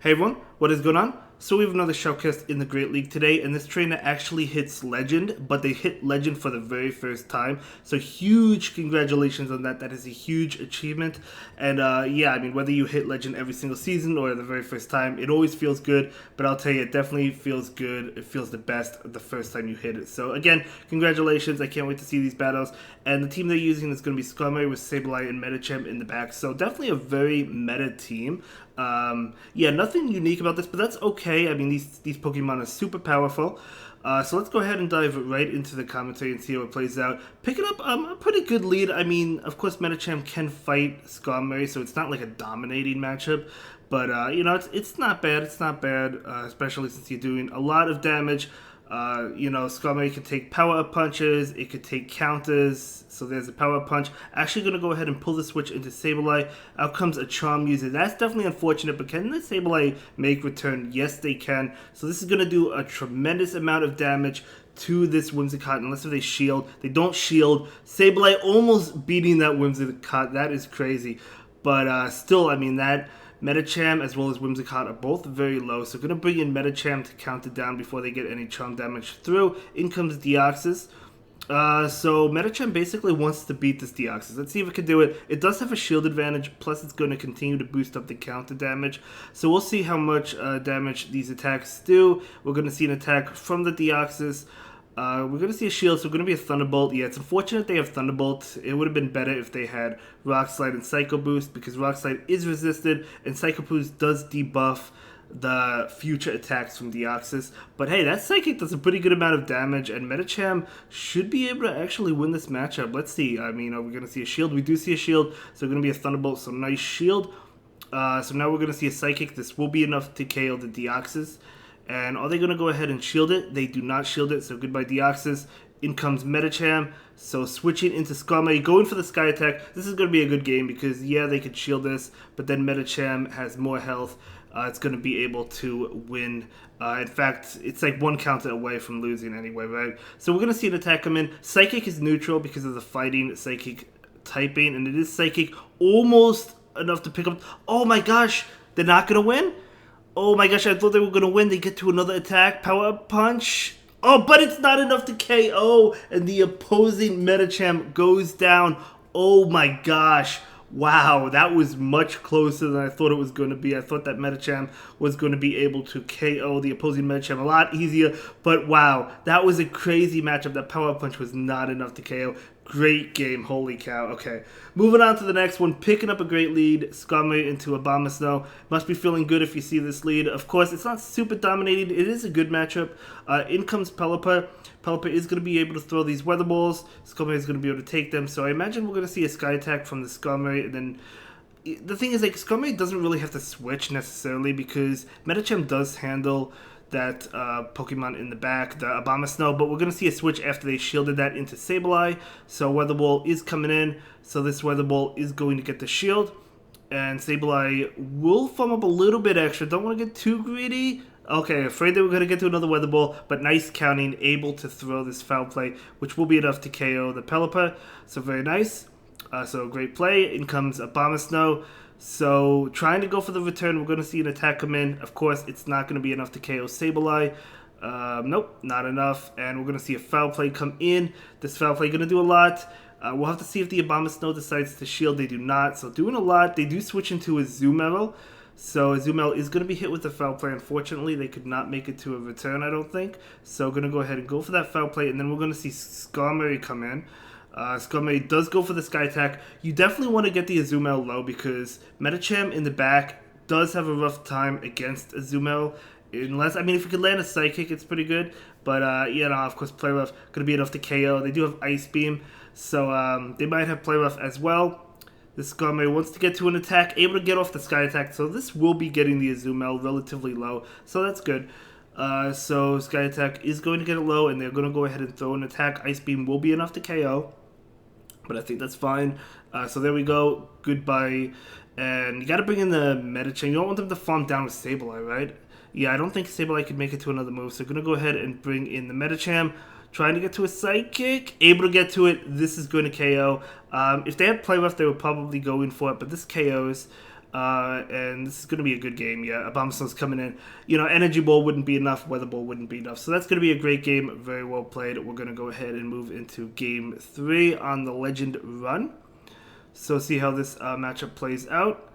Hey everyone, what is going on? So we have another showcase in the Great League today, and this trainer actually hits Legend, but they hit Legend for the very first time. So huge congratulations on that. That is a huge achievement. And yeah, I mean, whether you hit Legend every single season or the very first time, it always feels good. But I'll tell you, it definitely feels good. It feels the best the first time you hit it. So again, congratulations. I can't wait to see these battles. And the team they're using is going to be Skarmory with Sableye and Medicham in the back. So definitely a very meta team. Yeah, nothing unique about this, but that's okay. I mean, these Pokemon are super powerful. So let's go ahead and dive right into the commentary and see how it plays out. Picking up a pretty good lead. I mean, of course, Medicham can fight Skarmory, so it's not like a dominating matchup. But, you know, it's not bad. It's not bad, especially since you're doing a lot of damage. You know, Skarmory could take power-up punches, it could take counters, so there's a power-up punch. Actually going to go ahead and pull the switch into Sableye. Out comes a Charm user. That's definitely unfortunate, but can the Sableye make return? Yes, they can. So this is going to do a tremendous amount of damage to this Whimsicott, unless if they shield. They don't shield. Sableye almost beating that Whimsicott. That is crazy. But still, I mean, that Medicham as well as Whimsicott are both very low, so going to bring in Medicham to count it down before they get any charm damage through. In comes Deoxys. So Medicham basically wants to beat this Deoxys. Let's see if it can do it. It does have a shield advantage, plus it's going to continue to boost up the counter damage. So we'll see how much damage these attacks do. We're going to see an attack from the Deoxys. We're going to see a shield, so we're going to be a Thunderbolt. Yeah, it's unfortunate they have Thunderbolt. It would have been better if they had Rock Slide and Psycho Boost, because Rock Slide is resisted, and Psycho Boost does debuff the future attacks from Deoxys. But hey, that Psychic does a pretty good amount of damage, and Medicham should be able to actually win this matchup. Let's see. I mean, are we going to see a shield? We do see a shield, so we're going to be a Thunderbolt, so nice shield. So now we're going to see a Psychic. This will be enough to KO the Deoxys. And are they going to go ahead and shield it? They do not shield it, so goodbye Deoxys. In comes Medicham, so switching into Skarmory, going for the Sky Attack. This is going to be a good game because, yeah, they could shield this, but then Medicham has more health. It's going to be able to win. In fact, it's like one counter away from losing anyway, right? So we're going to see an attack come in. Psychic is neutral because of the fighting Psychic typing, and it is Psychic almost enough to pick up. Oh my gosh, they're not going to win? Oh my gosh, I thought they were going to win. They get to another attack. Power-up punch. Oh, but it's not enough to KO. And the opposing Medicham goes down. Oh my gosh. Wow, that was much closer than I thought it was going to be. I thought that Medicham was going to be able to KO the opposing Medicham a lot easier. But wow, that was a crazy matchup. That power punch was not enough to KO. Great game, holy cow. Okay, moving on to the next one. Picking up a great lead, Skarmory into Abomasnow. Must be feeling good if you see this lead. Of course, it's not super dominating. It is a good matchup. In comes Pelipper. Pelipper is going to be able to throw these Weather Balls. Skarmory is going to be able to take them. So I imagine we're going to see a Sky Attack from the Skarmory. And then the thing is, like, Skarmory doesn't really have to switch necessarily because Medicham does handle that Pokemon in the back, the Abomasnow, but we're going to see a switch after they shielded that into Sableye. So Weather Ball is coming in, so this Weather Ball is going to get the shield, and Sableye will farm up a little bit extra. Don't want to get too greedy. Okay, afraid they were going to get to another Weather Ball, but nice counting, able to throw this Foul Play, which will be enough to KO the Pelipper, so very nice. So great play. In comes Abomasnow. So trying to go for the return, we're going to see an attack come in. Of course, it's not going to be enough to KO Sableye. Nope, not enough. And we're going to see a Foul Play come in. This Foul Play going to do a lot. We'll have to see if the Abomasnow decides to shield. They do not. So doing a lot. They do switch into a Azumarill. So Azumarill is going to be hit with the Foul Play. Unfortunately, they could not make it to a return, I don't think. So going to go ahead and go for that Foul Play. And then we're going to see Skarmory come in. Skarmory does go for the Sky Attack. You definitely want to get the Azumarill low because Medicham in the back does have a rough time against Azumarill. Unless, I mean, if you could land a Psychic, it's pretty good. But, yeah, no, of course, Play Rough going to be enough to KO. They do have Ice Beam, so they might have Play Rough as well. This Skarmory wants to get to an attack, able to get off the Sky Attack, so this will be getting the Azumarill relatively low, so that's good. So Sky Attack is going to get it low, and they're going to go ahead and throw an attack. Ice Beam will be enough to KO. But I think that's fine. So there we go. Goodbye. And you got to bring in the Medicham. You don't want them to farm down with Sableye, right? Yeah, I don't think Sableye could make it to another move. So going to go ahead and bring in the Medicham. Trying to get to a Psychic. Able to get to it. This is going to KO. If they had Play Rough, they would probably go in for it. But this KOs. And this is going to be a good game. Yeah, Abomasnows coming in. You know, Energy Ball wouldn't be enough. Weather Ball wouldn't be enough. So that's going to be a great game. Very well played. We're going to go ahead and move into Game 3 on the Legend run. So see how this matchup plays out.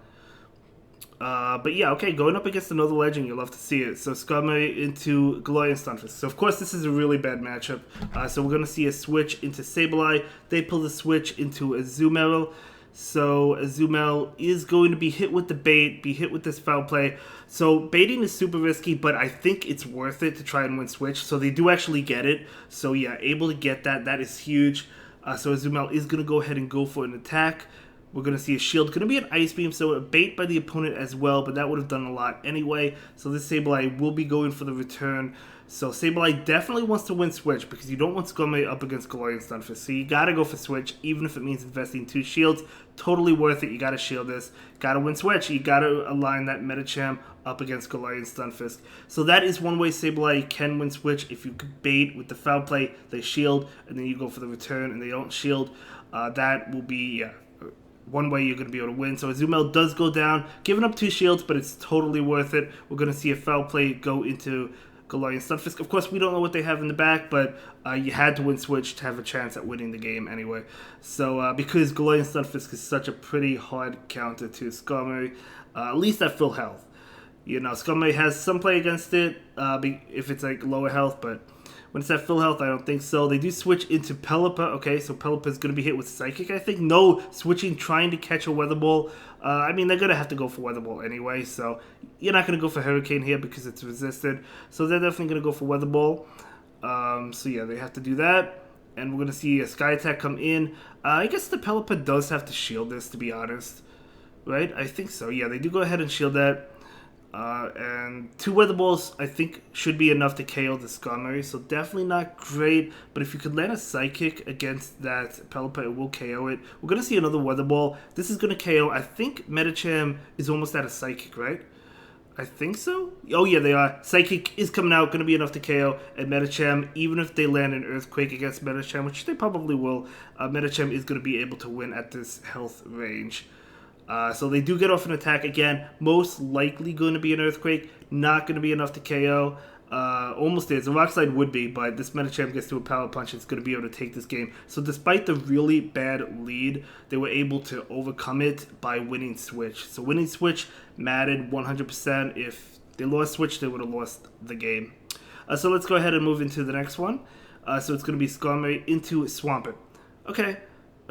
But yeah, okay, going up against another Legend, you'll love to see it. So Skarmory into Galarian Stunfisk. So of course this is a really bad matchup. So we're going to see a switch into Sableye. They pull the switch into Azumarill. So Azumarill is going to be hit with the bait, be hit with this foul play. So baiting is super risky, but I think it's worth it to try and win switch. So they do actually get it. So yeah, able to get that. That is huge. So Azumarill is going to go ahead and go for an attack. We're going to see a shield. Going to be an Ice Beam, so a bait by the opponent as well, but that would have done a lot anyway. So this Sableye will be going for the return. So Sableye definitely wants to win switch because you don't want Skarmory up against Galarian Stunfisk. So you got to go for switch, even if it means investing 2 shields. Totally worth it. You got to shield this. Got to win switch. You got to align that Medicham up against Galarian Stunfisk. So that is one way Sableye can win switch. If you bait with the foul play, they shield, and then you go for the return and they don't shield. That will be, yeah, one way you're going to be able to win. So Azumarill does go down, giving up 2 shields, but it's totally worth it. We're going to see a foul play go into Galarian Stunfisk. Of course, we don't know what they have in the back, but you had to win switch to have a chance at winning the game anyway. So because Galarian Stunfisk is such a pretty hard counter to Skarmory, at least at full health. You know, Skarmory has some play against it if it's like lower health, but when it's at full health, I don't think so. They do switch into Pelipper. Okay, so Pelipper is going to be hit with Psychic, I think. No, switching, trying to catch a Weather Ball. I mean, they're going to have to go for Weather Ball anyway, so you're not going to go for Hurricane here because it's resisted. So they're definitely going to go for Weather Ball. So yeah, they have to do that. And we're going to see a Sky Attack come in. I guess the Pelipper does have to shield this, to be honest. Right? I think so. Yeah, they do go ahead and shield that. And 2 Weather Balls, I think, should be enough to KO the Skarmory, so definitely not great, but if you could land a Psychic against that Pelipper, it will KO it. We're going to see another Weather Ball. This is going to KO. I think Medicham is almost out of Psychic, right? I think so? Oh yeah, they are. Psychic is coming out, going to be enough to KO, and Medicham, even if they land an Earthquake against Medicham, which they probably will, Medicham is going to be able to win at this health range. So they do get off an attack again. Most likely going to be an Earthquake. Not going to be enough to KO. Almost is. A Rock Slide would be, but this Medicham gets to a Power Punch. It's going to be able to take this game. So despite the really bad lead, they were able to overcome it by winning Switch. So winning Switch mattered 100%. If they lost Switch, they would have lost the game. So let's go ahead and move into the next one. So it's going to be Skarmory into Swampert. Okay.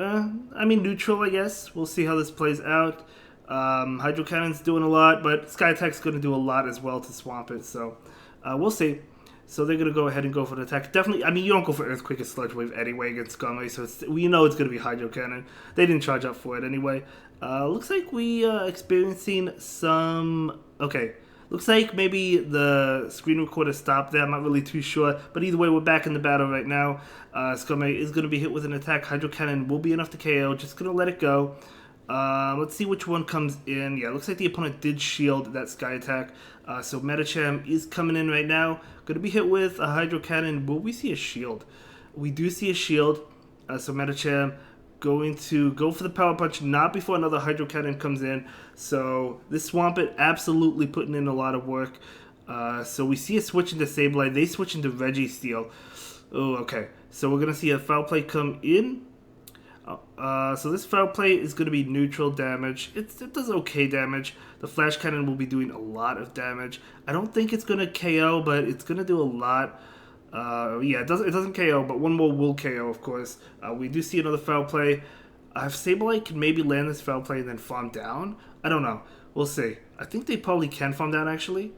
I mean, neutral, I guess. We'll see how this plays out. Hydro Cannon's doing a lot, but Sky Attack's going to do a lot as well to swamp it, so we'll see. So they're going to go ahead and go for the attack. Definitely, I mean, you don't go for Earthquake or Sludge Wave anyway against Skarmory, so we know it's going to be Hydro Cannon. They didn't charge up for it anyway. Looks like we are experiencing some... Okay. Looks like maybe the screen recorder stopped there. I'm not really too sure. But either way, we're back in the battle right now. Skarmory is going to be hit with an attack. Hydro Cannon will be enough to KO. Just going to let it go. Let's see which one comes in. Yeah, looks like the opponent did shield that Sky Attack. So Medicham is coming in right now. Going to be hit with a Hydro Cannon. Will we see a shield? We do see a shield. So Medicham going to go for the Power Punch, not before another Hydro Cannon comes in. So this Swampert absolutely putting in a lot of work. So we see a switch into Sableye. They switch into Registeel. Oh, okay. So we're going to see a Foul Play come in. So this Foul Play is going to be neutral damage. It does okay damage. The Flash Cannon will be doing a lot of damage. I don't think it's going to KO, but it's going to do a lot. Yeah, it doesn't KO, but one more will KO, of course. We do see another Foul Play. If Sableye can maybe land this Foul Play and then farm down, I don't know. We'll see. I think they probably can farm down, actually.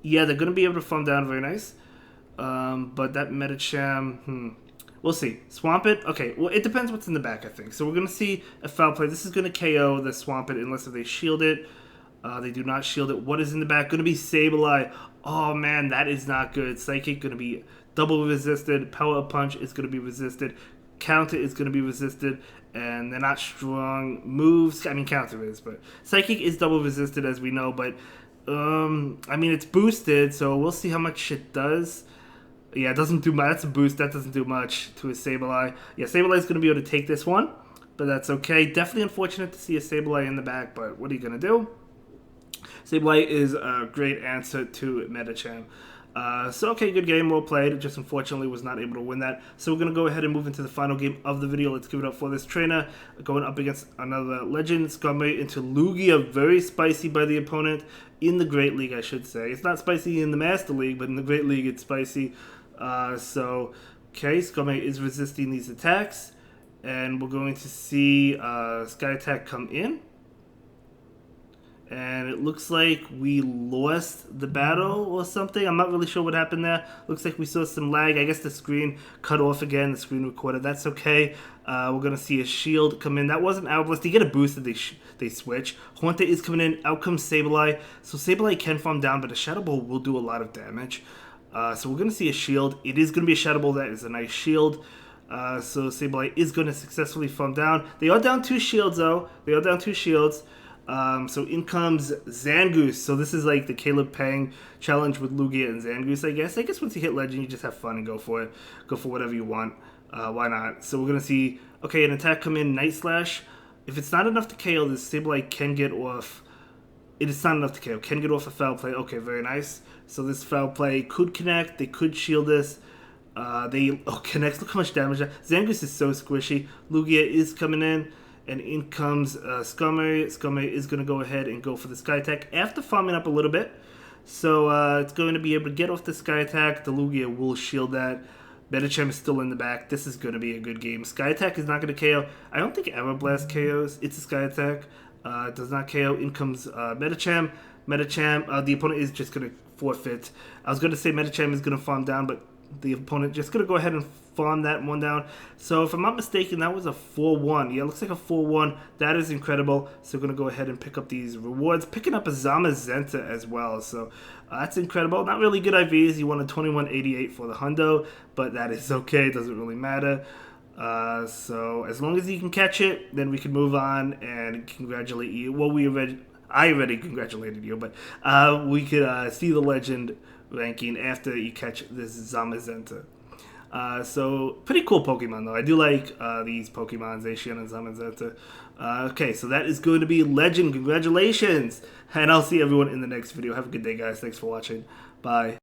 Yeah, they're going to be able to farm down. Very nice. But that Medicham, we'll see. Swampert, okay. Well, it depends what's in the back, I think. So we're going to see a Foul Play. This is going to KO the Swampert unless if they shield it. They do not shield it. What is in the back? Going to be Sableye. Oh, man, that is not good. Psychic going to be double resisted. Power Punch is going to be resisted. Counter is going to be resisted. And they're not strong moves. I mean, Counter is, but Psychic is double resisted, as we know. But, I mean, it's boosted, so we'll see how much it does. Yeah, it doesn't do much. That's a boost. That doesn't do much to a Sableye. Yeah, Sableye is going to be able to take this one, but that's okay. Definitely unfortunate to see a Sableye in the back, but what are you going to do? Sableye is a great answer to Medicham. So, okay, good game, well played. Just unfortunately was not able to win that. So we're going to go ahead and move into the final game of the video. Let's give it up for this trainer. Going up against another legend. Skarmory into Lugia. Very spicy by the opponent. In the Great League, I should say. It's not spicy in the Master League, but in the Great League it's spicy. Okay, Skarmory is resisting these attacks. And we're going to see Sky Attack come in. And it looks like we lost the battle or something. I'm not really sure what happened there. Looks like we saw some lag. I guess the screen cut off again. The screen recorded. That's okay. We're going to see a shield come in. That wasn't Outburst. They get a boost if they switch. Haunter is coming in. Out comes Sableye. So Sableye can farm down, but a Shadow Ball will do a lot of damage. So we're going to see a shield. It is going to be a Shadow Ball. That is a nice shield. So Sableye is going to successfully farm down. They are down 2 shields, though. They are down 2 shields. So in comes Zangoose. So this is like the Caleb Pang challenge with Lugia and Zangoose, I guess. I guess once you hit Legend, you just have fun and go for it. Go for whatever you want. Why not? So we're going to see, okay, an attack come in, Night Slash. If it's not enough to KO, this Sableye can get off. It is not enough to KO. Can get off a foul play. Okay, very nice. So this foul play could connect. They could shield this. Connects. Look how much damage. Zangoose is so squishy. Lugia is coming in. And in comes Skarmory. Skarmory is going to go ahead and go for the Sky Attack after farming up a little bit. So it's going to be able to get off the Sky Attack. The Lugia will shield that. Medicham is still in the back. This is going to be a good game. Sky Attack is not going to KO. I don't think Aeroblast KOs. It's a Sky Attack. It does not KO. In comes Medicham. Medicham, the opponent is just going to forfeit. I was going to say Medicham is going to farm down, but the opponent just going to go ahead and farm that one down. So if I'm not mistaken, that was a 4-1. Yeah, it looks like a 4-1. That is incredible. So we're going to go ahead and pick up these rewards. Picking up a Zamazenta as well. So that's incredible. Not really good IVs. You won a 2188 for the hundo, but that is okay. It doesn't really matter. So as long as you can catch it, then we can move on and congratulate you. Well, I already congratulated you, but we could see the legend ranking after you catch this Zamazenta. So pretty cool Pokemon though. I do like these Pokemon, Zacian and Zamazenta. Okay, so that is going to be Legend. Congratulations! And I'll see everyone in the next video. Have a good day, guys. Thanks for watching. Bye.